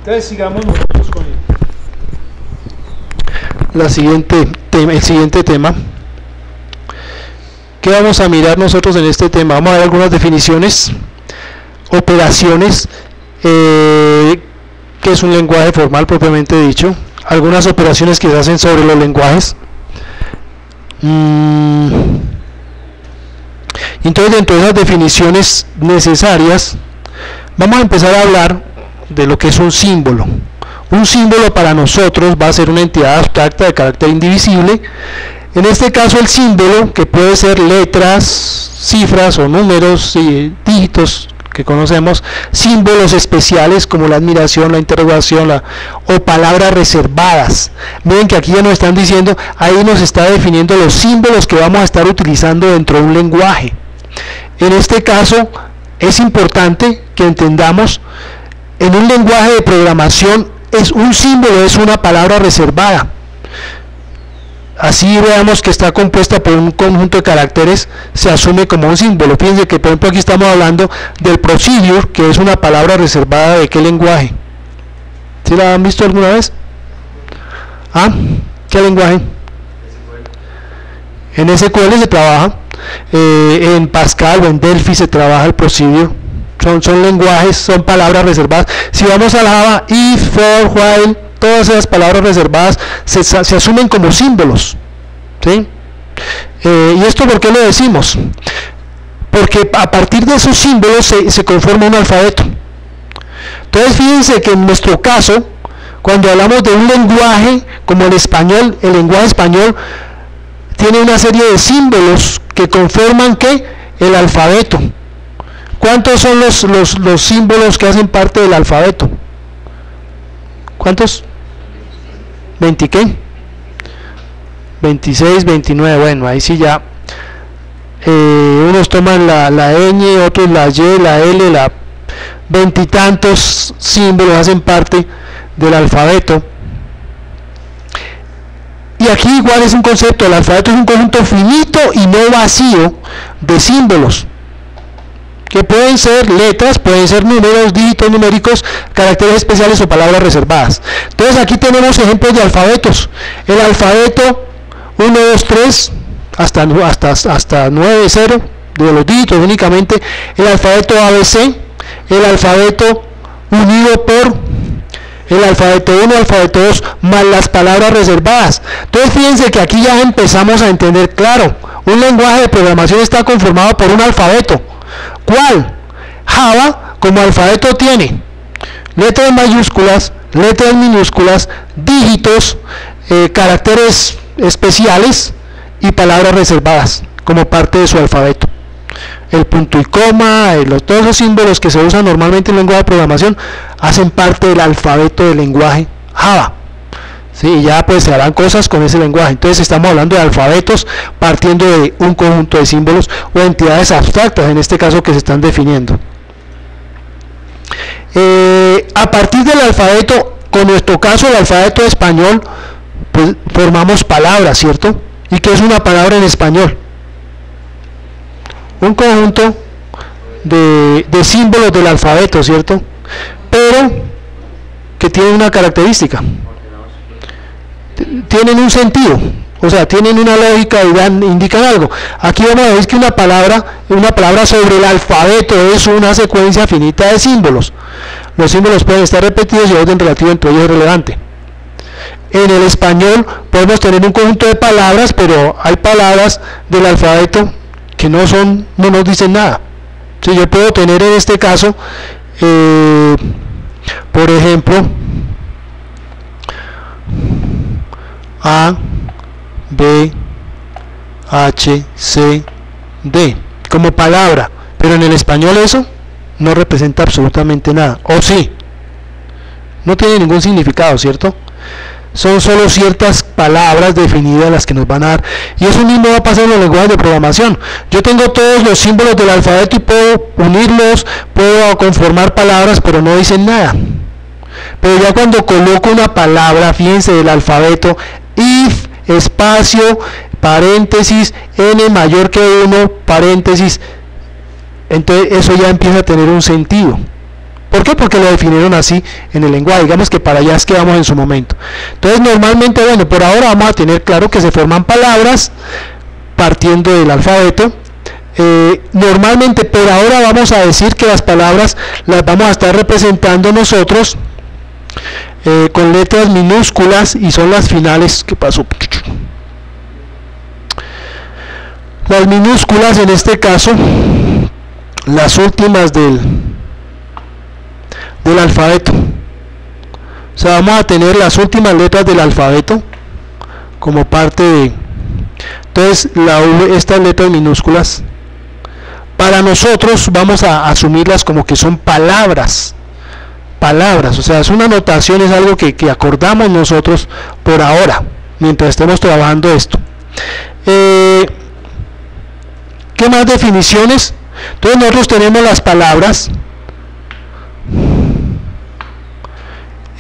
Entonces sigamos nosotros con el siguiente tema. ¿Qué vamos a mirar nosotros en este tema? Vamos a ver algunas definiciones, operaciones, que es un lenguaje formal propiamente dicho, algunas operaciones que se hacen sobre los lenguajes. Entonces, dentro de esas definiciones necesarias, vamos a empezar a hablar de lo que es un símbolo. Un símbolo para nosotros va a ser una entidad abstracta de carácter indivisible. En este caso, el símbolo, que puede ser letras, cifras o números y dígitos que conocemos, símbolos especiales como la admiración, la interrogación o palabras reservadas. Miren que aquí ya nos están diciendo, ahí nos está definiendo los símbolos que vamos a estar utilizando dentro de un lenguaje. En este caso, es importante que entendamos, en un lenguaje de programación, un símbolo es una palabra reservada. Así veamos que está compuesta por un conjunto de caracteres, se asume como un símbolo. Fíjense que, por ejemplo, aquí estamos hablando del procedure, que es una palabra reservada de qué lenguaje. ¿Sí la han visto alguna vez? ¿Ah? ¿Qué lenguaje? En SQL se trabaja, en Pascal o en Delphi se trabaja el procedure. Son lenguajes, son palabras reservadas. Si vamos a la Java, if, for, while, todas esas palabras reservadas se asumen como símbolos, ¿sí? ¿Y esto por qué lo decimos? Porque a partir de esos símbolos se conforma un alfabeto. Entonces fíjense que en nuestro caso, cuando hablamos de un lenguaje como el español, el lenguaje español tiene una serie de símbolos que conforman ¿qué? El alfabeto. ¿Cuántos son los símbolos que hacen parte del alfabeto? ¿Cuántos? ¿20 qué? 26, 29, bueno, ahí sí ya. Unos toman la ñ, otros la y, la l, veintitantos símbolos hacen parte del alfabeto. Y aquí igual es un concepto, el alfabeto es un conjunto finito y no vacío de símbolos, que pueden ser letras, pueden ser números, dígitos numéricos, caracteres especiales o palabras reservadas. Entonces aquí tenemos ejemplos de alfabetos. El alfabeto 1, 2, 3, hasta 9, 0, de los dígitos únicamente. El alfabeto ABC, el alfabeto unido por el alfabeto 1, alfabeto 2, más las palabras reservadas. Entonces fíjense que aquí ya empezamos a entender, claro, un lenguaje de programación está conformado por un alfabeto. ¿Cuál? Java como alfabeto tiene letras mayúsculas, letras minúsculas, dígitos, caracteres especiales y palabras reservadas como parte de su alfabeto. El punto y coma, todos los símbolos que se usan normalmente en lenguaje de programación hacen parte del alfabeto del lenguaje Java. Sí, y ya pues se harán cosas con ese lenguaje. Entonces estamos hablando de alfabetos partiendo de un conjunto de símbolos o entidades abstractas, en este caso, que se están definiendo. A partir del alfabeto, con nuestro caso el alfabeto español, pues formamos palabras, ¿cierto? ¿Y qué es una palabra en español? Un conjunto de símbolos del alfabeto, ¿cierto? Pero que tienen una característica. Tienen un sentido, o sea, tienen una lógica y indican algo. Aquí vamos a ver que una palabra sobre el alfabeto es una secuencia finita de símbolos. Los símbolos pueden estar repetidos y el orden relativo entre ellos es relevante. En el español podemos tener un conjunto de palabras, pero hay palabras del alfabeto que no nos dicen nada. Si yo puedo tener en este caso, por ejemplo, A, B, H, C, D como palabra, pero en el español eso no representa absolutamente nada, o sí, no tiene ningún significado, ¿cierto? Son solo ciertas palabras definidas las que nos van a dar, y eso mismo va a pasar en los lenguajes de programación. Yo tengo todos los símbolos del alfabeto y puedo unirlos, puedo conformar palabras, pero no dicen nada. Pero ya cuando coloco una palabra, fíjense, del alfabeto, if, espacio, paréntesis, n mayor que 1, paréntesis, entonces eso ya empieza a tener un sentido. ¿Por qué? Porque lo definieron así en el lenguaje. Digamos que para allá es que vamos en su momento. Entonces normalmente, bueno, por ahora vamos a tener claro que se forman palabras partiendo del alfabeto. Normalmente por ahora vamos a decir que las palabras las vamos a estar representando nosotros con letras minúsculas, y son las finales. ¿Qué pasó? Las minúsculas, en este caso, las últimas del alfabeto. O sea, vamos a tener las últimas letras del alfabeto como parte de... Entonces, estas letras minúsculas, para nosotros vamos a asumirlas como que son palabras. Palabras, o sea, es una notación, es algo que acordamos nosotros por ahora, mientras estemos trabajando esto. ¿Qué más definiciones? Entonces nosotros tenemos las palabras,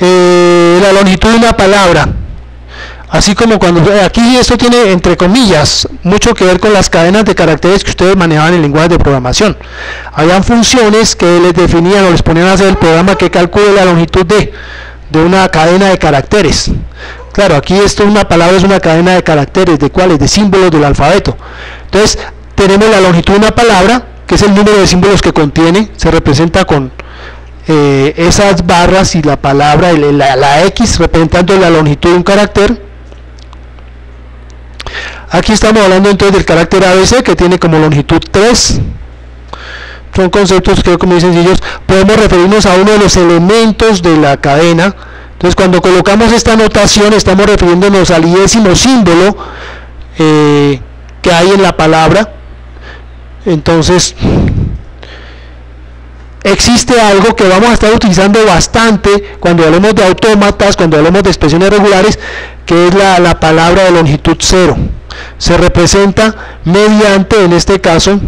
la longitud de una palabra, así como cuando aquí esto tiene entre comillas mucho que ver con las cadenas de caracteres que ustedes manejaban en lenguajes de programación. Habían funciones que les definían o les ponían a hacer el programa que calcule la longitud de una cadena de caracteres. Claro, aquí esto, una palabra es una cadena de caracteres, ¿de cuáles? De símbolos del alfabeto. Entonces tenemos la longitud de una palabra, que es el número de símbolos que contiene, se representa con esas barras, y la palabra, la X representando la longitud de un carácter. Aquí estamos hablando entonces del carácter ABC, que tiene como longitud 3. Son conceptos que como muy sencillos. Podemos referirnos a uno de los elementos de la cadena. Entonces cuando colocamos esta notación estamos refiriéndonos al 10º símbolo que hay en la palabra. Entonces existe algo que vamos a estar utilizando bastante cuando hablemos de autómatas, cuando hablemos de expresiones regulares, que es la palabra de longitud 0. Se representa mediante, en este caso,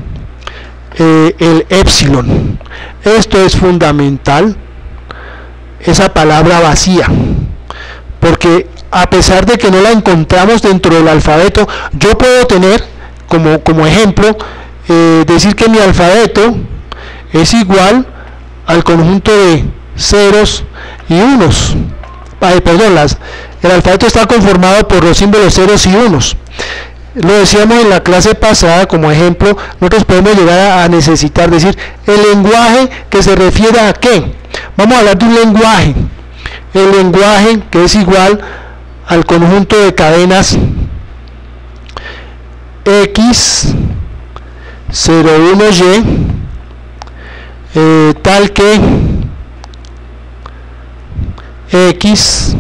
el épsilon. Esto es fundamental, esa palabra vacía, porque a pesar de que no la encontramos dentro del alfabeto, yo puedo tener como ejemplo, decir que mi alfabeto es igual al conjunto de ceros y unos. El alfabeto está conformado por los símbolos ceros y unos. Lo decíamos en la clase pasada, como ejemplo, nosotros podemos llegar a necesitar decir el lenguaje que se refiere a qué. Vamos a hablar de un lenguaje. El lenguaje que es igual al conjunto de cadenas X 01Y tal que X.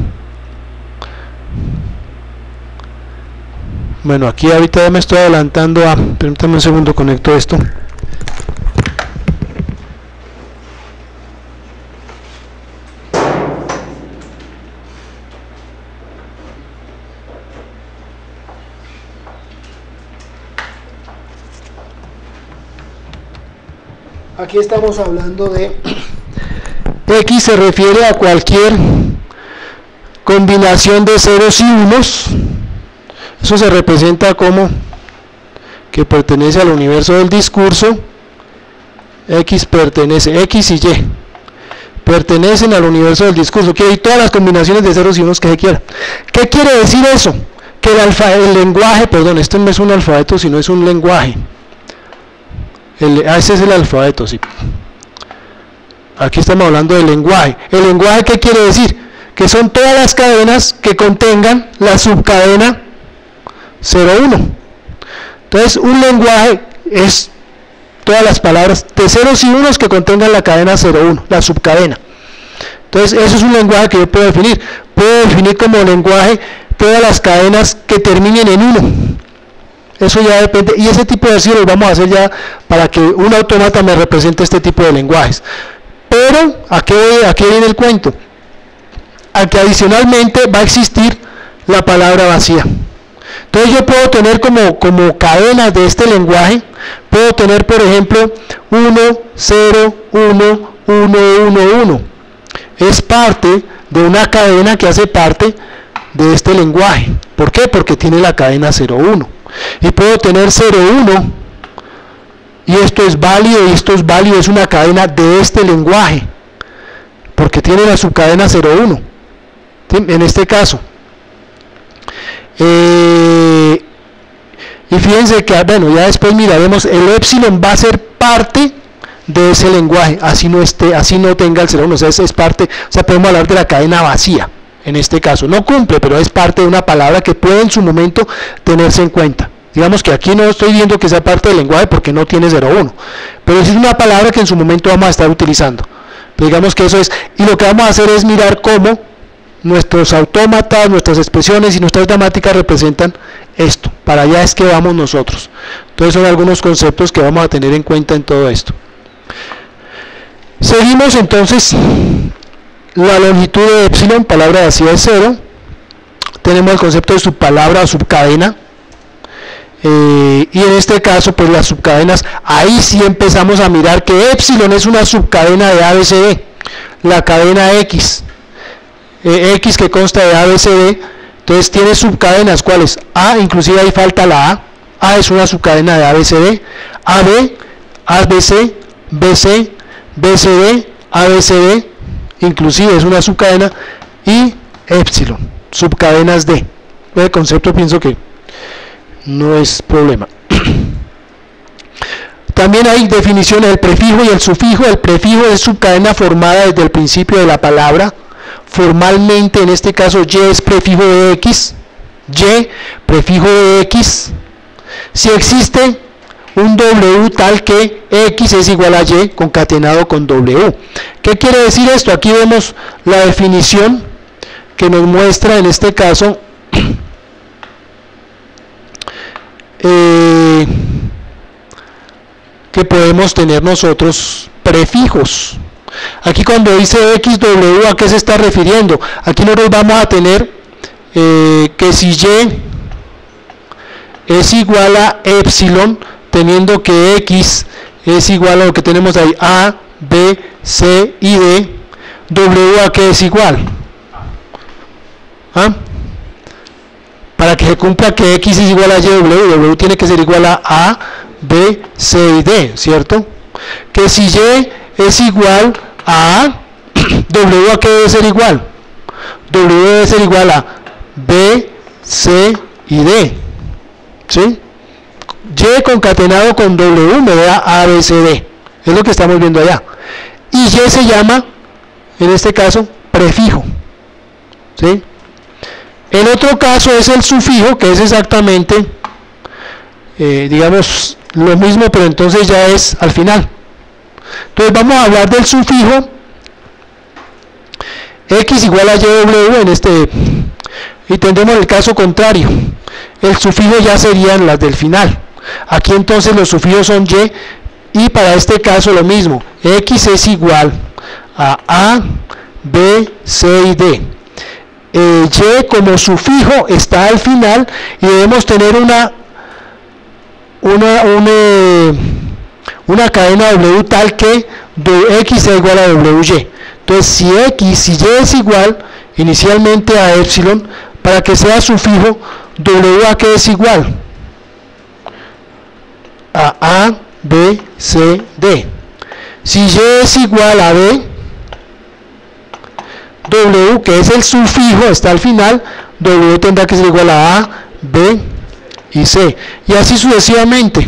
Bueno, aquí ahorita ya me estoy adelantando a... Permítame un segundo, conecto esto. Aquí estamos hablando de X, se refiere a cualquier combinación de ceros y unos. Eso se representa como que pertenece al universo del discurso. X pertenece, X y Y pertenecen al universo del discurso, que hay todas las combinaciones de ceros y unos que se quieran. ¿Qué quiere decir eso? Que el lenguaje, perdón, esto no es un alfabeto, sino es un lenguaje. Ese es el alfabeto, sí. Aquí estamos hablando del lenguaje. ¿El lenguaje qué quiere decir? Que son todas las cadenas que contengan la subcadena 0,1. Entonces un lenguaje es todas las palabras de ceros y unos que contengan la cadena 0,1, la subcadena. Entonces eso es un lenguaje que yo puedo definir. Puedo definir como lenguaje todas las cadenas que terminen en 1. Eso ya depende, y ese tipo de ejercicios los vamos a hacer ya para que un autómata me represente este tipo de lenguajes. Pero, ¿a qué viene el cuento? A que adicionalmente va a existir la palabra vacía. Entonces yo puedo tener como cadenas de este lenguaje, puedo tener por ejemplo 1, 0, 1, 1, 1, 1. Es parte de una cadena que hace parte de este lenguaje. ¿Por qué? Porque tiene la cadena 0, 1. Y puedo tener 0, 1, y esto es válido, y esto es válido, es una cadena de este lenguaje. porque tiene la subcadena 0,1, ¿sí? En este caso. Y fíjense que, bueno, ya después miraremos, el epsilon va a ser parte de ese lenguaje, así no tenga el 0,1, o sea, es parte, o sea, podemos hablar de la cadena vacía, en este caso, no cumple, pero es parte de una palabra que puede en su momento tenerse en cuenta. Digamos que aquí no estoy viendo que sea parte del lenguaje porque no tiene 0,1, pero es una palabra que en su momento vamos a estar utilizando. Pero digamos que eso es, y lo que vamos a hacer es mirar cómo nuestros autómatas, nuestras expresiones y nuestras gramáticas representan esto. Para allá es que vamos nosotros. Entonces son algunos conceptos que vamos a tener en cuenta en todo esto. Seguimos entonces. La longitud de epsilon, palabra vacía es 0. Tenemos el concepto de subpalabra o subcadena. Y en este caso, pues las subcadenas, ahí sí empezamos a mirar que epsilon es una subcadena de ABCD. La cadena X. X que consta de ABCD, entonces tiene subcadenas, ¿cuáles? A, inclusive ahí falta la A. A es una subcadena de ABCD. AB, ABC, BC, BCD, ABCD, inclusive es una subcadena, y epsilon, subcadenas D. El concepto pienso que no es problema. También hay definiciones del prefijo y el sufijo. El prefijo es subcadena formada desde el principio de la palabra. Formalmente, en este caso, Y es prefijo de X. Y, prefijo de X. Si existe un W tal que X es igual a Y concatenado con W. ¿Qué quiere decir esto? Aquí vemos la definición que nos muestra en este caso que podemos tener nosotros prefijos. Aquí cuando dice XW, ¿a qué se está refiriendo? Aquí nosotros vamos a tener que si Y es igual a epsilon, teniendo que X es igual a lo que tenemos ahí, A, B, C y D, W a qué es igual. ¿Ah? Para que se cumpla que X es igual a Y, W tiene que ser igual a B, C y D, ¿cierto? Que si Y es igual a W a qué debe ser igual. W debe ser igual a B, C y D, ¿sí? Y concatenado con W me da A, B, C, D. Es lo que estamos viendo allá. Y Y se llama, en este caso, prefijo, ¿sí? El otro caso es el sufijo, que es exactamente, digamos, lo mismo, pero entonces ya es al final. Entonces vamos a hablar del sufijo. X igual a YW en este, y tendremos el caso contrario. El sufijo ya serían las del final. Aquí entonces los sufijos son Y para este caso lo mismo. X es igual a B, C y D. Y como sufijo está al final y debemos tener una cadena W tal que X sea igual a WY. Entonces si Y es igual inicialmente a epsilon, para que sea sufijo, W a qué es igual a B, C, D. Si Y es igual a B, W, que es el sufijo, está al final, W tendrá que ser igual a B y C. Y así sucesivamente.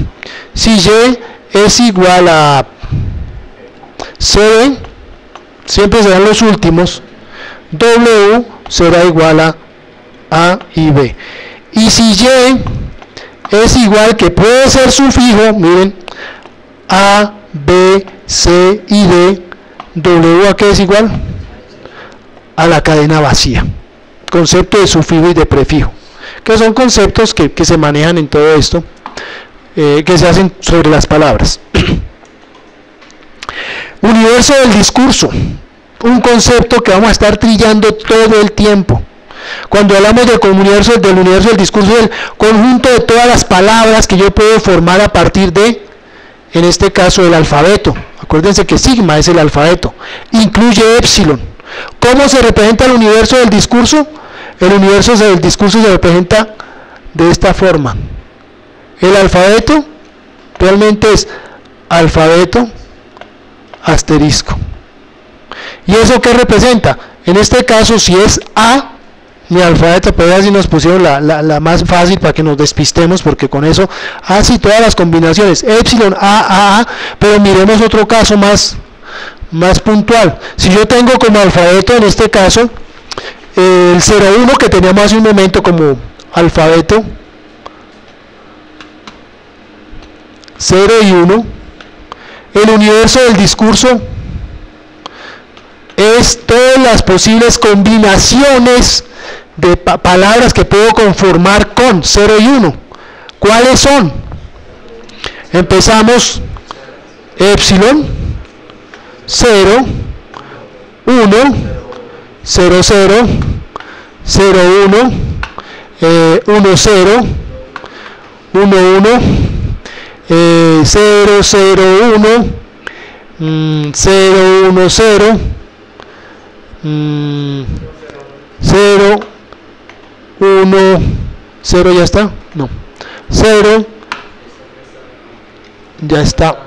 Si Y es igual a CD, siempre serán los últimos, W será igual a y B. Y si Y es igual, que puede ser sufijo, miren, A, B, C y D, W a qué es igual a la cadena vacía. Concepto de sufijo y de prefijo, que son conceptos que se manejan en todo esto, que se hacen sobre las palabras. Universo del discurso, un concepto que vamos a estar trillando todo el tiempo. Cuando hablamos del universo del discurso, del conjunto de todas las palabras que yo puedo formar a partir de, en este caso, el alfabeto. Acuérdense que sigma es el alfabeto, incluye epsilon. ¿Cómo se representa el universo del discurso? El universo del discurso se representa de esta forma. El alfabeto realmente es alfabeto asterisco. ¿Y eso qué representa? En este caso, si es A, mi alfabeto, pues así nos pusieron la más fácil para que nos despistemos, porque con eso, así todas las combinaciones, epsilon, A, pero miremos otro caso más puntual. Si yo tengo como alfabeto, en este caso, el 01 que teníamos hace un momento como alfabeto, 0 y 1, el universo del discurso es todas las posibles combinaciones de palabras que puedo conformar con 0 y 1. ¿Cuáles son? Empezamos epsilon, 0, 1, 0, 0, 0, 1, 1, 0, 1, 1, 0, 0, 1, 0, 1, 0, 0, 1, 0, ya está, no, 0, ya está,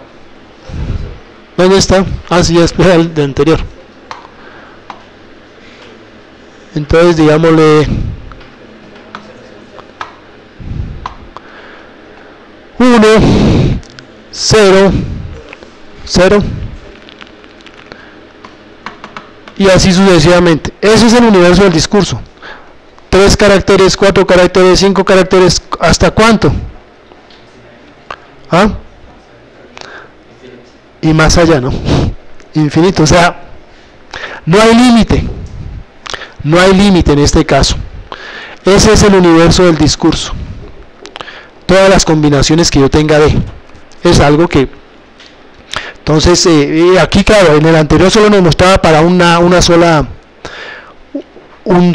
¿dónde está? Ah, sí, ya es el de anterior. Entonces digámosle 1, 0, 0 y así sucesivamente. Ese es el universo del discurso. 3 caracteres, 4 caracteres, 5 caracteres, ¿hasta cuánto? ¿Ah? Y más allá, ¿no? Infinito, o sea, no hay límite. No hay límite en este caso. Ese es el universo del discurso. Todas las combinaciones que yo tenga de. Es algo que... Entonces, aquí claro, en el anterior solo nos mostraba para un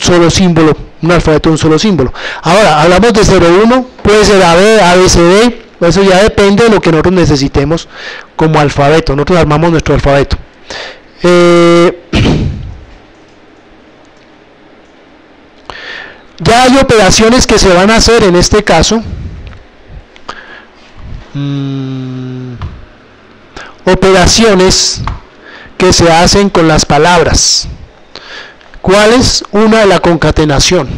solo símbolo, un alfabeto, un solo símbolo. Ahora, hablamos de 0,1, puede ser AB, ABCD, eso ya depende de lo que nosotros necesitemos como alfabeto. Nosotros armamos nuestro alfabeto. Ya hay operaciones que se van a hacer en este caso. Operaciones que se hacen con las palabras. ¿Cuál es? Una de la concatenación,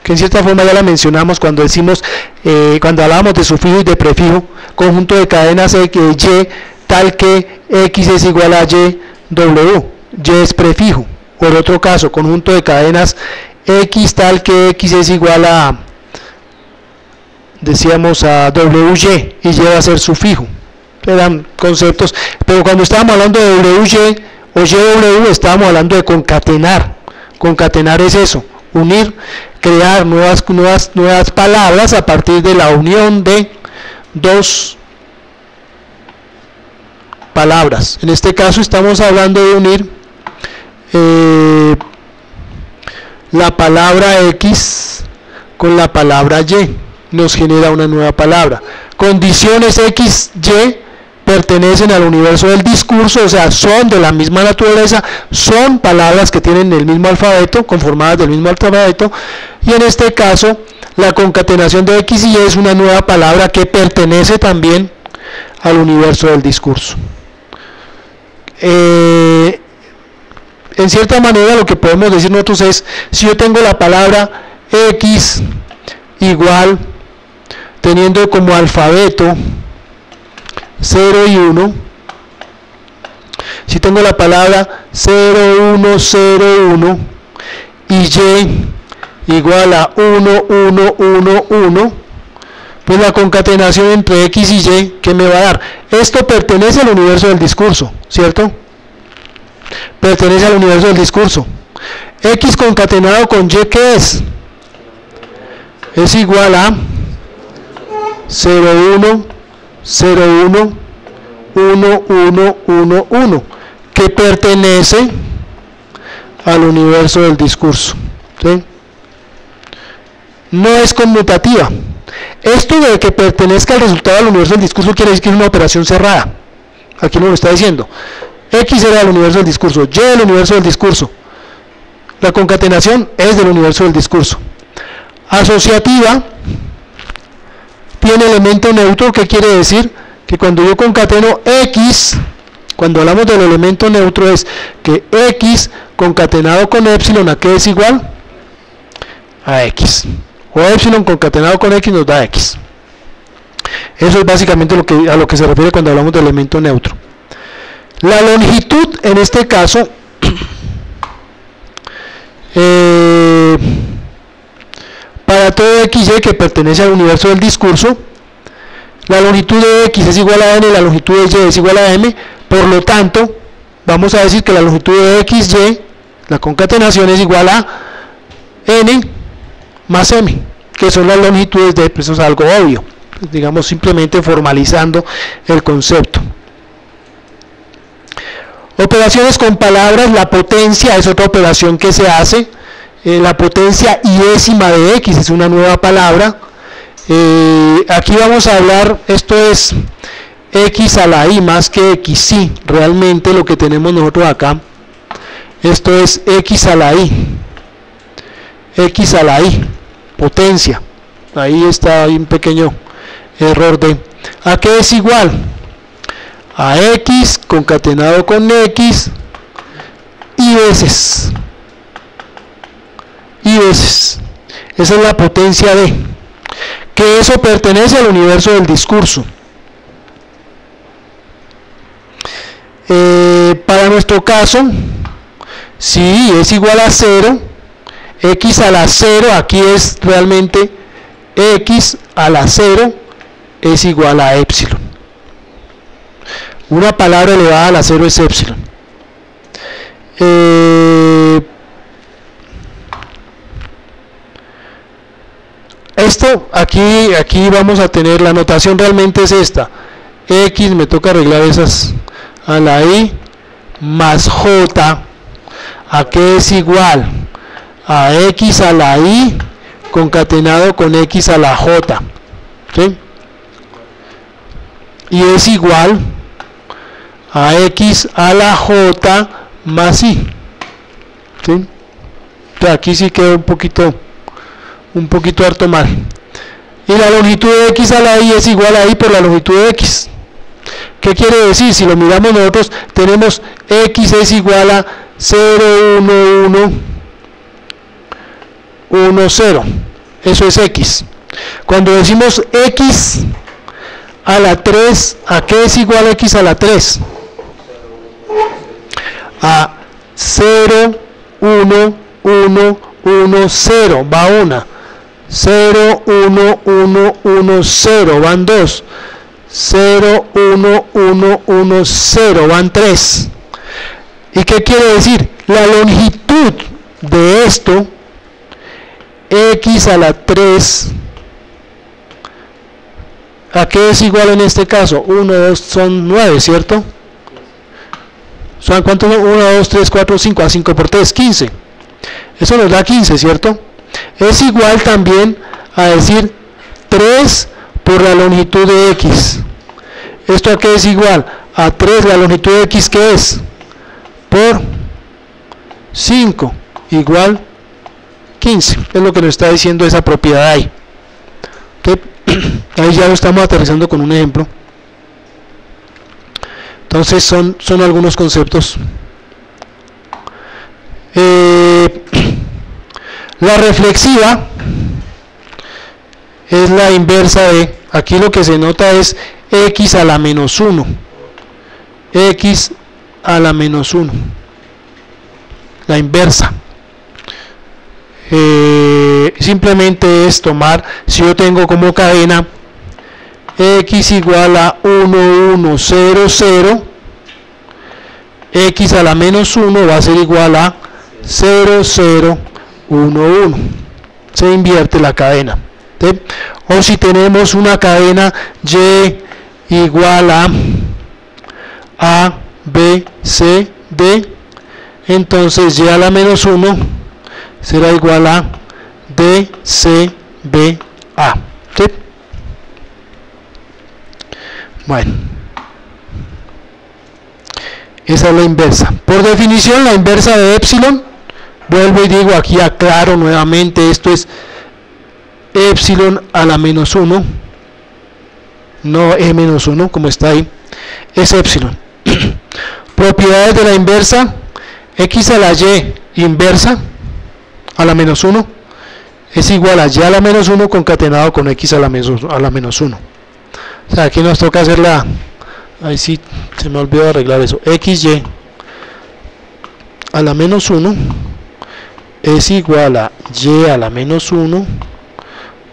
que en cierta forma ya la mencionamos cuando decimos, cuando hablábamos de sufijo y de prefijo, conjunto de cadenas Y tal que X es igual a Y, W, Y es prefijo. O en otro caso, conjunto de cadenas X tal que X es igual a, decíamos, a WY, y Y va a ser sufijo. Eran conceptos, pero cuando estábamos hablando de WY o YW, estábamos hablando de concatenar. Concatenar es eso, unir, crear nuevas palabras a partir de la unión de dos palabras. En este caso estamos hablando de unir la palabra X con la palabra Y, nos genera una nueva palabra. Condiciones X, Y pertenecen al universo del discurso, o sea, son de la misma naturaleza, son palabras que tienen el mismo alfabeto, conformadas del mismo alfabeto, y en este caso la concatenación de X y Y es una nueva palabra que pertenece también al universo del discurso. En cierta manera lo que podemos decir nosotros es, si yo tengo la palabra X igual, teniendo como alfabeto 0 y 1, si tengo la palabra 0, 1, 0, 1 y Y igual a 1, 1, 1, 1, pues la concatenación entre X y Y, ¿qué me va a dar? Esto pertenece al universo del discurso, ¿cierto? Pertenece al universo del discurso. X concatenado con Y, ¿qué es? Es igual a 0, 1, 0, 1, 1, 1, 1, 1, que pertenece al universo del discurso, ¿sí? No es conmutativa. Esto de que pertenezca al resultado del universo del discurso quiere decir que es una operación cerrada. Aquí nos lo está diciendo. X era del universo del discurso, Y del universo del discurso. La concatenación es del universo del discurso. Asociativa tiene elemento neutro, que quiere decir que cuando yo concateno X cuando hablamos del elemento neutro es que x concatenado con epsilon, ¿a qué es igual? A x. O epsilon concatenado con x nos da x. Eso es básicamente a lo que se refiere cuando hablamos de elemento neutro. La longitud en este caso para todo xy que pertenece al universo del discurso, la longitud de x es igual a n, la longitud de y es igual a m, por lo tanto vamos a decir que la longitud de xy, la concatenación, es igual a n más m, que son las longitudes de, pues eso es algo obvio, pues digamos simplemente formalizando el concepto. Operaciones con palabras, la potencia es otra operación que se hace, la potencia iésima de x es una nueva palabra. Aquí vamos a hablar, esto es x a la i más que xy, realmente lo que tenemos nosotros acá, esto es x a la i, potencia, ahí está un pequeño error de, ¿a qué es igual? A x concatenado con x y veces, esa es la potencia de, que eso pertenece al universo del discurso. Para nuestro caso, si es igual a 0, x a la 0, aquí es realmente x a la 0 es igual a epsilon. Una palabra elevada a la 0 es epsilon. Esto, aquí vamos a tener, la notación realmente es esta. X, me toca arreglar esas a la i, más j, ¿a qué es igual? A x a la i concatenado con x a la j. ¿Sí? Y es igual a x a la j más i. ¿Sí? Entonces aquí sí quedó un poquito harto mal. Y la longitud de x a la i es igual a i por la longitud de x. ¿Qué quiere decir? Si lo miramos nosotros, tenemos x es igual a 0, 1, 1, 1, 0. Eso es x. Cuando decimos x a la 3, ¿a qué es igual x a la 3? A 0, 1, 1, 1, 0, va una. 0, 1, 1, 1, 0, van 2. 0, 1, 1, 1, 0, van 3. ¿Y qué quiere decir? La longitud de esto, x a la 3, ¿a qué es igual en este caso? 1, 2, son 9, ¿cierto? ¿Son cuántos? 1, 2, 3, 4, 5, a 5 por 3, 15. Eso nos da 15, ¿cierto? Es igual también a decir 3 por la longitud de x. ¿Esto a qué es igual? A 3, la longitud de x, ¿qué es? Por 5, igual 15. Es lo que nos está diciendo esa propiedad ahí. ¿Okay? Ahí ya lo estamos aterrizando con un ejemplo. Entonces son algunos conceptos. La reflexiva es la inversa de, aquí lo que se nota es x a la menos 1, x a la menos 1, la inversa. Simplemente es tomar, si yo tengo como cadena x igual a 1, 1, 0, 0, x a la menos 1 va a ser igual a 0, 0, 1, 1. Se invierte la cadena. ¿Sí? O si tenemos una cadena y igual a b, c, d, entonces y a la menos 1 será igual a d, c, b, a. ¿Sí? Bueno, esa es la inversa. Por definición, la inversa de epsilon, vuelvo y digo, aquí aclaro nuevamente, esto es epsilon a la menos 1, no e menos 1 como está ahí, es epsilon. Propiedades de la inversa, x a la y inversa a la menos 1 es igual a y a la menos 1 concatenado con x a la menos 1. O sea, aquí nos toca hacer la... Ahí sí, se me olvidó arreglar eso. xy a la menos 1 es igual a y a la menos 1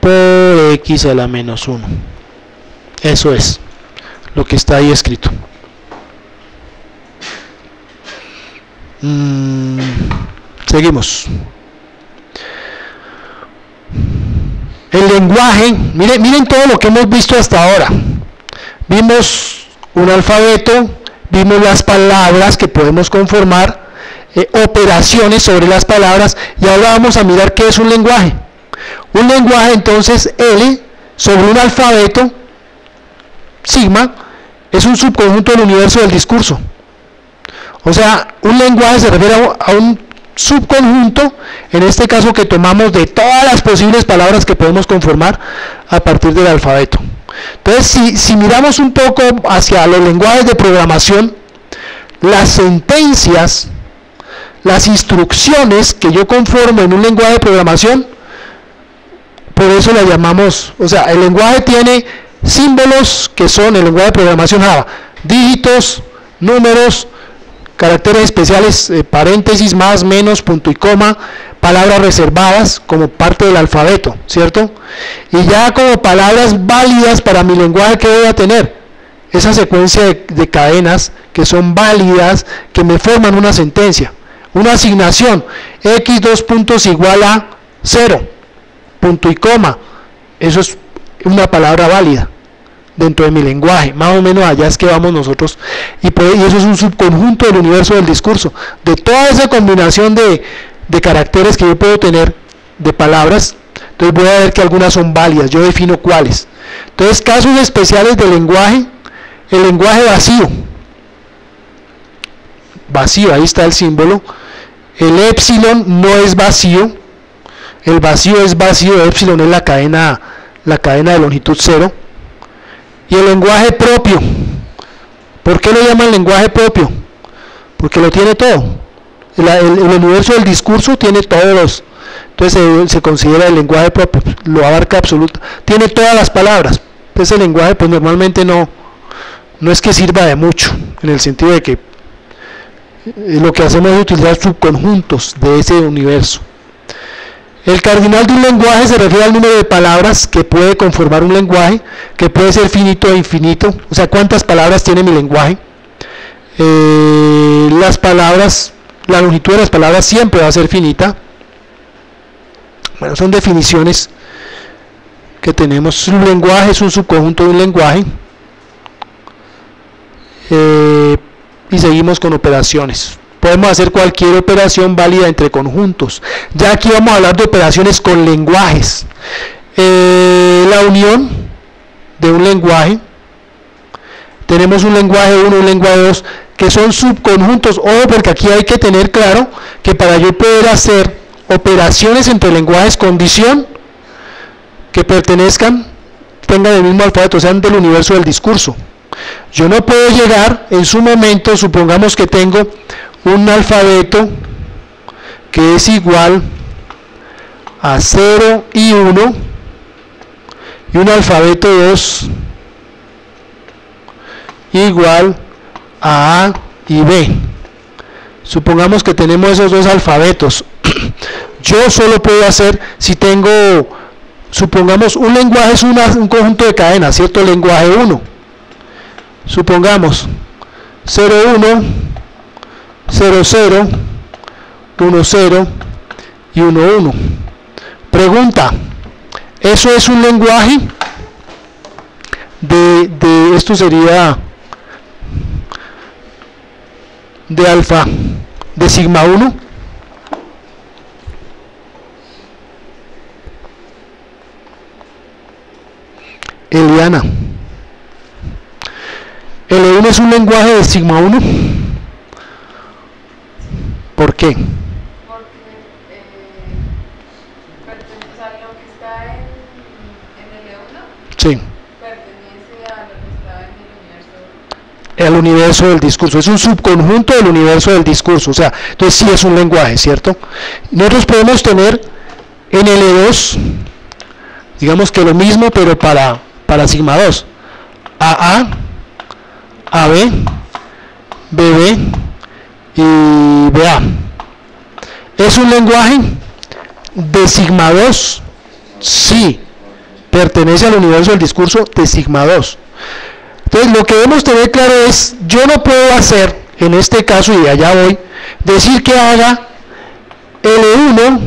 por x a la menos 1. Eso es lo que está ahí escrito. Seguimos. El lenguaje, miren todo lo que hemos visto hasta ahora. Vimos un alfabeto, vimos las palabras que podemos conformar, operaciones sobre las palabras, y ahora vamos a mirar qué es un lenguaje. Un lenguaje, entonces, L sobre un alfabeto, sigma, es un subconjunto del universo del discurso. O sea, un lenguaje se refiere a un subconjunto, en este caso que tomamos de todas las posibles palabras que podemos conformar a partir del alfabeto. Entonces, si miramos un poco hacia los lenguajes de programación, las sentencias, las instrucciones que yo conformo en un lenguaje de programación, por eso la llamamos, o sea, el lenguaje tiene símbolos que son, el lenguaje de programación Java, dígitos, números, caracteres especiales, paréntesis, más, menos, punto y coma, palabras reservadas como parte del alfabeto, ¿cierto? Y ya como palabras válidas para mi lenguaje, ¿qué voy a tener? Esa secuencia de cadenas que son válidas, que me forman una sentencia, una asignación, x dos puntos igual a 0, punto y coma, eso es una palabra válida dentro de mi lenguaje, más o menos allá es que vamos nosotros, y eso es un subconjunto del universo del discurso, de toda esa combinación de caracteres que yo puedo tener, de palabras. Entonces voy a ver que algunas son válidas, yo defino cuáles. Entonces, casos especiales del lenguaje, el lenguaje vacío, ahí está el símbolo, el épsilon no es vacío, el vacío es vacío, épsilon es la cadena de longitud 0. Y el lenguaje propio, ¿por qué lo llaman lenguaje propio? Porque lo tiene todo. El universo del discurso tiene todos los, entonces se considera el lenguaje propio, lo abarca absoluto, tiene todas las palabras. Entonces el lenguaje pues normalmente no es que sirva de mucho, en el sentido de que lo que hacemos es utilizar subconjuntos de ese universo. El cardinal de un lenguaje se refiere al número de palabras que puede conformar un lenguaje, que puede ser finito e infinito, o sea, cuántas palabras tiene mi lenguaje. Las palabras, la longitud de las palabras siempre va a ser finita. Bueno, son definiciones que tenemos. Un lenguaje es un subconjunto de un lenguaje. Y seguimos con operaciones. Podemos hacer cualquier operación válida entre conjuntos. Ya aquí vamos a hablar de operaciones con lenguajes. La unión de un lenguaje. Tenemos un lenguaje 1, un lenguaje 2, que son subconjuntos. Ojo, porque aquí hay que tener claro que para yo poder hacer operaciones entre lenguajes condición que pertenezcan, tengan el mismo alfabeto, sean del universo del discurso. Yo no puedo llegar en su momento, supongamos que tengo un alfabeto que es igual a 0 y 1 y un alfabeto 2 igual a A y B. Supongamos que tenemos esos dos alfabetos. Yo solo puedo hacer, si tengo, supongamos un lenguaje es un conjunto de cadenas, ¿cierto? Lenguaje 1. Supongamos 0, 1, 0, 0, 1, 0 y 1, 1. Pregunta, ¿eso es un lenguaje? Esto sería de alfa, de sigma 1. Eliana, L1 es un lenguaje de sigma 1. ¿Por qué? Porque o sea, lo que está en L1 sí, pertenece a lo que está en el universo. el universo del discurso, es un subconjunto del universo del discurso, o sea, entonces sí es un lenguaje, ¿cierto? Nosotros podemos tener en L2, digamos que lo mismo, pero para sigma 2, AA, AB, BB y BA. ¿Es un lenguaje de sigma 2? Sí, pertenece al universo del discurso de sigma 2. Entonces lo que debemos tener claro es, yo no puedo hacer, en este caso, y allá voy, decir que haga L1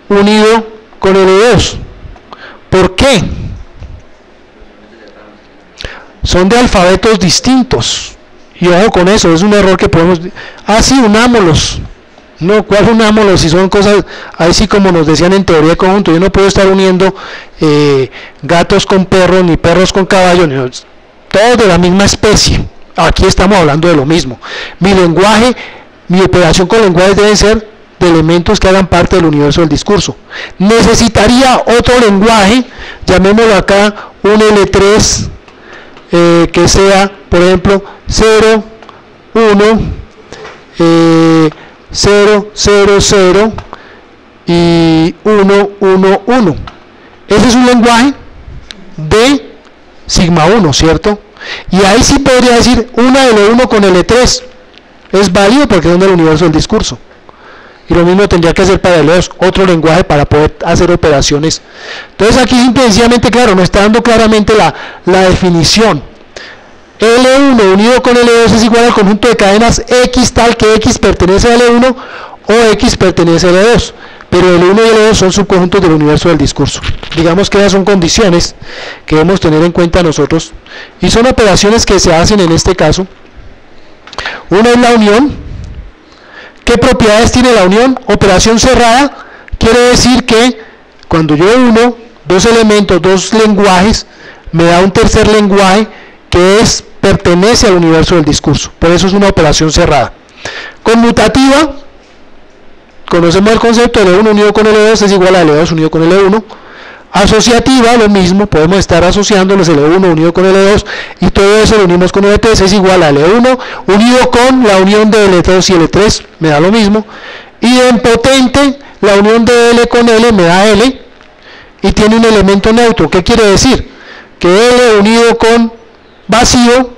unido con L2. ¿Por qué? Son de alfabetos distintos. Y ojo con eso, es un error que podemos... Ah, sí, unámoslos. No, ¿cuál unámoslos? Si son cosas, así como nos decían en teoría de conjunto, yo no puedo estar uniendo gatos con perros, ni perros con caballos, todos de la misma especie. Aquí estamos hablando de lo mismo. Mi lenguaje, mi operación con lenguajes deben ser de elementos que hagan parte del universo del discurso. Necesitaría otro lenguaje, llamémoslo acá un L3, que sea, por ejemplo, 0, 1, 0, 0, 0 y 1, 1, 1. Ese es un lenguaje de sigma 1, ¿cierto? Y ahí sí podría decir una L1 con L3. Es válido porque son del universo del discurso. Y lo mismo tendría que hacer para L2, otro lenguaje para poder hacer operaciones. Entonces aquí simple y sencillamente, claro, nos está dando claramente la definición. L1 unido con L2 es igual al conjunto de cadenas X tal que X pertenece a L1 o X pertenece a L2. Pero L1 y L2 son subconjuntos del universo del discurso. Digamos que esas son condiciones que debemos tener en cuenta nosotros. Y son operaciones que se hacen en este caso. Una es la unión. ¿Qué propiedades tiene la unión? Operación cerrada. Quiere decir que cuando yo uno dos elementos, dos lenguajes, me da un tercer lenguaje que pertenece al universo del discurso. Por eso es una operación cerrada. Conmutativa, conocemos el concepto de L1 unido con L2 es igual a L2 unido con L1. Asociativa, lo mismo, podemos estar asociándolos L1 unido con L2 y todo eso lo unimos con L3, es igual a L1 unido con la unión de L2 y L3, me da lo mismo. Idempotente, la unión de L con L me da L y tiene un elemento neutro. ¿Qué quiere decir? Que L unido con vacío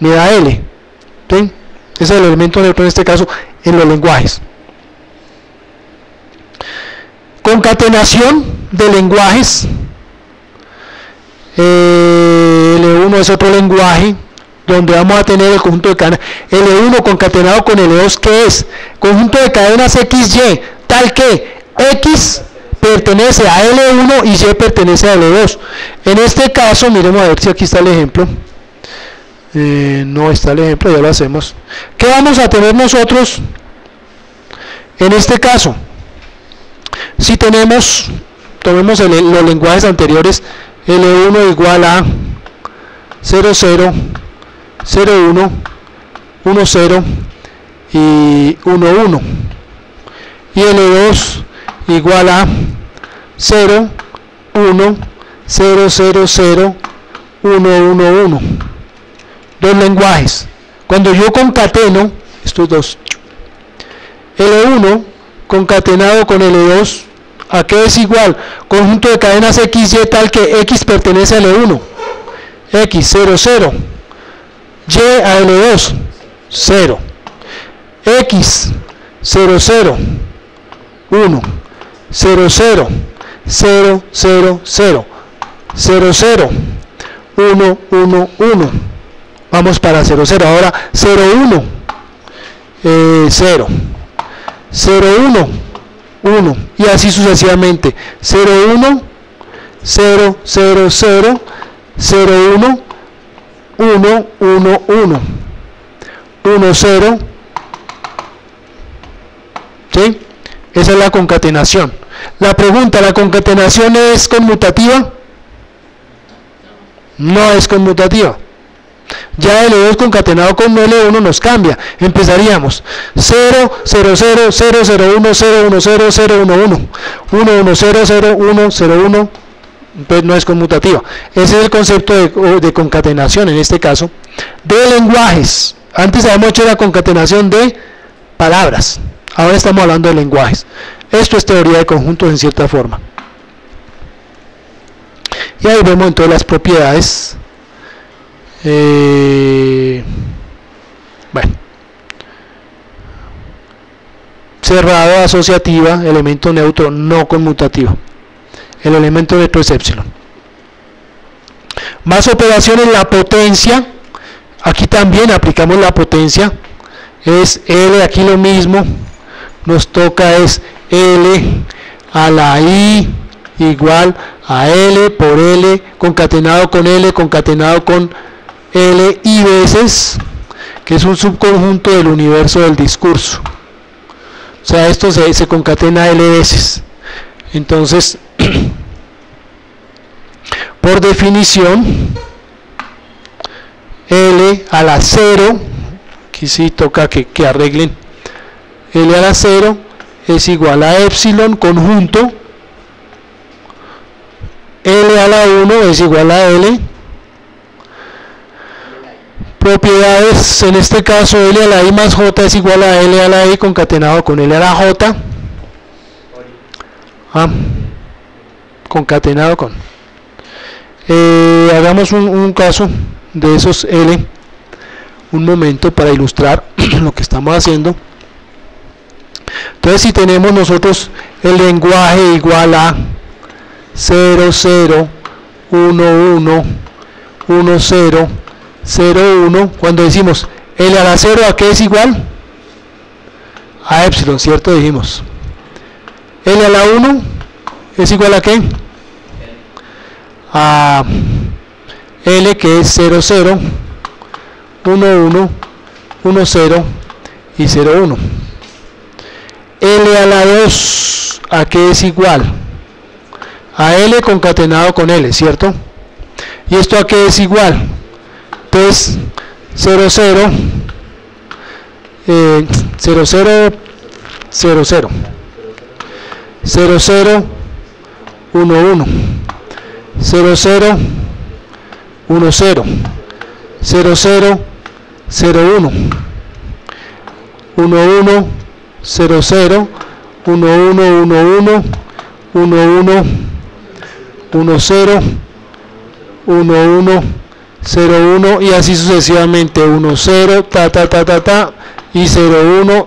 me da L. ¿Sí? Ese es el elemento neutro en este caso en los lenguajes. Concatenación de lenguajes. L1 es otro lenguaje donde vamos a tener el conjunto de cadenas. L1 concatenado con L2, ¿qué es? Conjunto de cadenas XY, tal que X pertenece a L1 y Y pertenece a L2. En este caso, miremos a ver si aquí está el ejemplo. No está el ejemplo, ya lo hacemos. ¿Qué vamos a tener nosotros en este caso? Si tenemos, tomemos los lenguajes anteriores, L1 igual a 0, 0, 0, 1, 1, 0 y 1, 1. Y L2 igual a 0, 1, 0, 0, 0, 1, 1, 1. Dos lenguajes. Cuando yo concateno estos dos, L1 concatenado con L2, ¿a qué es igual? Conjunto de cadenas XY tal que X pertenece a L1, X, 0, 0, Y a L2, 0, X, 0, 0, 1, 0, 0, 0, 0, 0, 0, 0, 1, 1, 1. Vamos para 0, 0. Ahora 0, 1, 0, 0, 1, 1. Y así sucesivamente. 0, 1, 0, 0, 0, 0, 1, 1, 1, 1. 1, 0. ¿Sí? Esa es la concatenación. La pregunta, ¿la concatenación es conmutativa? No es conmutativa. Ya L2 concatenado con L1 nos cambia. Empezaríamos 0, 0, 0, 0, 0, 1, 0, 1, 0, 0, 1, 1. 1, 1, 0, 0, 1, 0, 1. Entonces no es conmutativa. Ese es el concepto de concatenación en este caso. de lenguajes. Antes habíamos hecho la concatenación de palabras, ahora estamos hablando de lenguajes. Esto es teoría de conjuntos en cierta forma. Y ahí vemos entonces las propiedades. Bueno, cerrado, asociativa, elemento neutro no conmutativo. El elemento neutro es epsilon. Más operaciones, la potencia. Aquí también aplicamos la potencia. Es L, aquí lo mismo. Nos toca es L a la I igual a L por L concatenado con L concatenado con L I veces, que es un subconjunto del universo del discurso. O sea, esto se concatena L veces. Entonces, por definición, L a la 0, aquí sí toca que arreglen, L a la 0 es igual a epsilon conjunto, L a la 1 es igual a L, propiedades, en este caso L a la I más J es igual a L a la I concatenado con L a la J, concatenado con, hagamos un caso de esos L, un momento para ilustrar lo que estamos haciendo. Entonces, si tenemos nosotros el lenguaje igual a 0, 0, 1, 1, 1, 0, 0, 1, cuando decimos L a la 0, ¿a qué es igual? A epsilon, ¿cierto? Dijimos. L a la 1 es igual a ¿qué? A L, que es 0, 0, 1, 1, 1, 0 y 0, 1. L a la 2, ¿a qué es igual? A L concatenado con L, ¿cierto? ¿Y esto a qué es igual? Entonces, 0, 0, 0, 0, 0, 0, 0, 0, 1, 1, 0, 0, 1, 0, 0, 0, 0, 1, 1, 1, 0, 0, 1, 1, 1, 1, 1, 1, 1, 0, 1, 1, 0, 1 y así sucesivamente, 1, 0, y 0, 1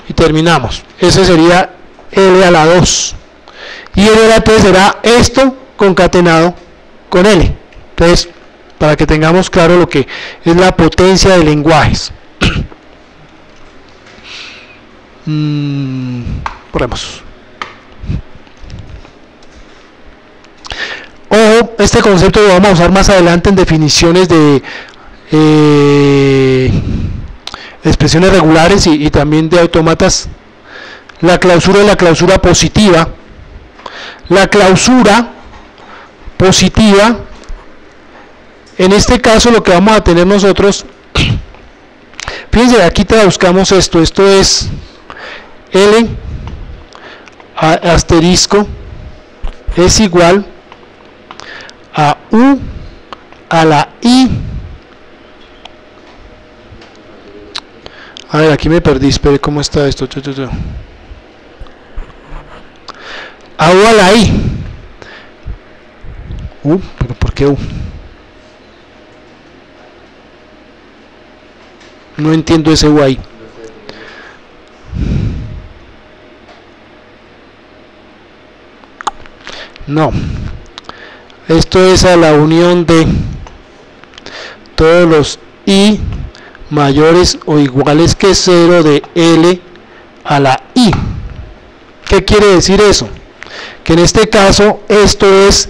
y terminamos. Ese sería L a la 2 y L a la 3 será esto concatenado con L. Entonces, para que tengamos claro lo que es la potencia de lenguajes. Probemos. Ojo, este concepto lo vamos a usar más adelante en definiciones de expresiones regulares y también de autómatas. La clausura y la clausura positiva. La clausura positiva, en este caso lo que vamos a tener nosotros, fíjense, aquí traduzcamos esto es L asterisco es igual a U a la I. A ver, aquí me perdí, espere, ¿cómo está esto? A U a la I. ¿Pero por qué U? No entiendo ese U ahí. No. Esto es a la unión de todos los I mayores o iguales que 0 de L a la I. ¿Qué quiere decir eso? Que en este caso esto es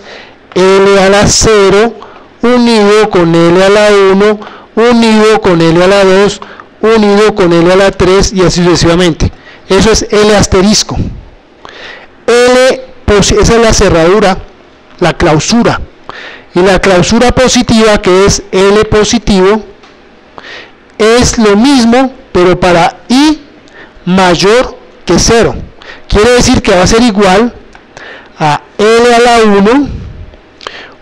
L a la 0 unido con L a la 1 unido con L a la 2 unido con L a la 3 y así sucesivamente. Eso es L asterisco. Esa es la cerradura, la clausura. Y la clausura positiva, que es L positivo, es lo mismo, pero para I mayor que 0. Quiere decir que va a ser igual a L a la 1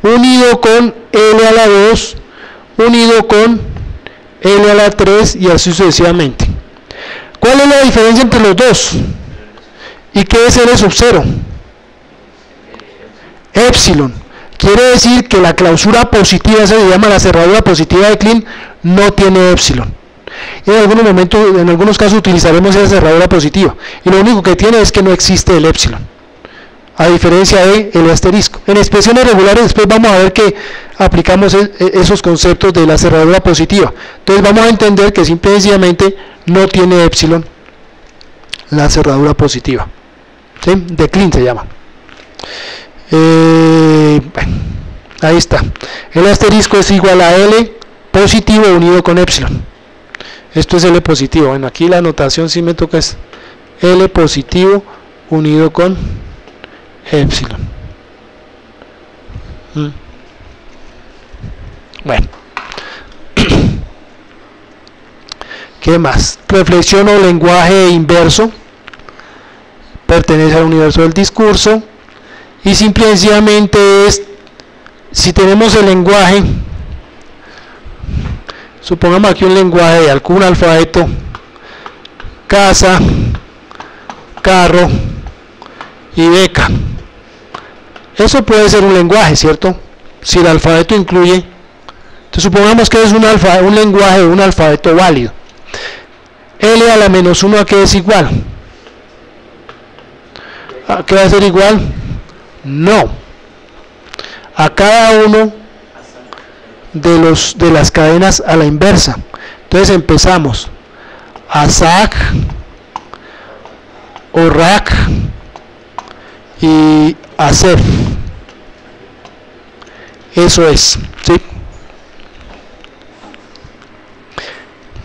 unido con L a la 2 unido con L a la 3 y así sucesivamente. ¿Cuál es la diferencia entre los dos? ¿Y qué es L sub 0? Epsilon. Quiere decir que la clausura positiva, se llama la cerradura positiva de Kleene, no tiene epsilon. Y en algunos casos utilizaremos esa cerradura positiva. Y lo único que tiene es que no existe el epsilon, a diferencia de el asterisco. En expresiones regulares después vamos a ver que aplicamos esos conceptos de la cerradura positiva. Entonces vamos a entender que simple y sencillamente no tiene epsilon la cerradura positiva. ¿Sí? De Kleene se llama. Bueno, ahí está. El asterisco es igual a L positivo unido con epsilon. Esto es L positivo. Bueno, aquí la anotación sí me toca es L positivo unido con epsilon. Bueno. ¿Qué más? Reflexión o lenguaje inverso. Pertenece al universo del discurso. Y simple y sencillamente es, si tenemos el lenguaje, supongamos aquí un lenguaje de algún alfabeto, casa, carro y beca. Eso puede ser un lenguaje, ¿cierto? Si el alfabeto incluye, entonces supongamos que es un lenguaje de un alfabeto válido. L a la menos 1 a qué es igual. ¿A qué va a ser igual? No, a cada uno de las cadenas a la inversa. Entonces empezamos ASAC, ORAC y ASEF. Eso es, ¿sí?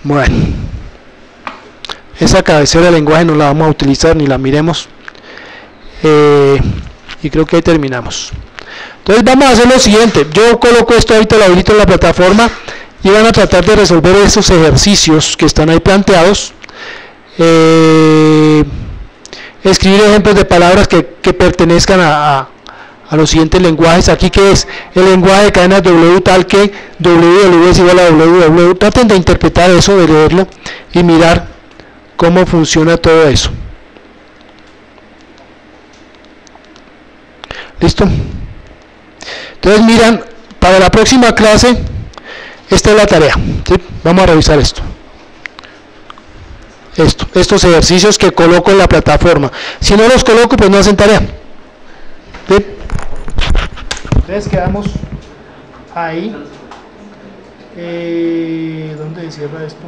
Bueno, esa cabecera de lenguaje no la vamos a utilizar ni la miremos. Y creo que ahí terminamos. Entonces vamos a hacer lo siguiente. Yo coloco esto ahorita, lo habilito en la plataforma y van a tratar de resolver esos ejercicios que están ahí planteados. Escribir ejemplos de palabras que pertenezcan a los siguientes lenguajes. Aquí que es el lenguaje de cadenas W tal que W es igual a W. Traten de interpretar eso, de leerlo y mirar cómo funciona todo eso. ¿Listo? Entonces miran, para la próxima clase, esta es la tarea, ¿sí? Vamos a revisar esto. Estos ejercicios que coloco en la plataforma. Si no los coloco, pues no hacen tarea. ¿Sí? Entonces quedamos ahí. ¿Dónde cierra esto?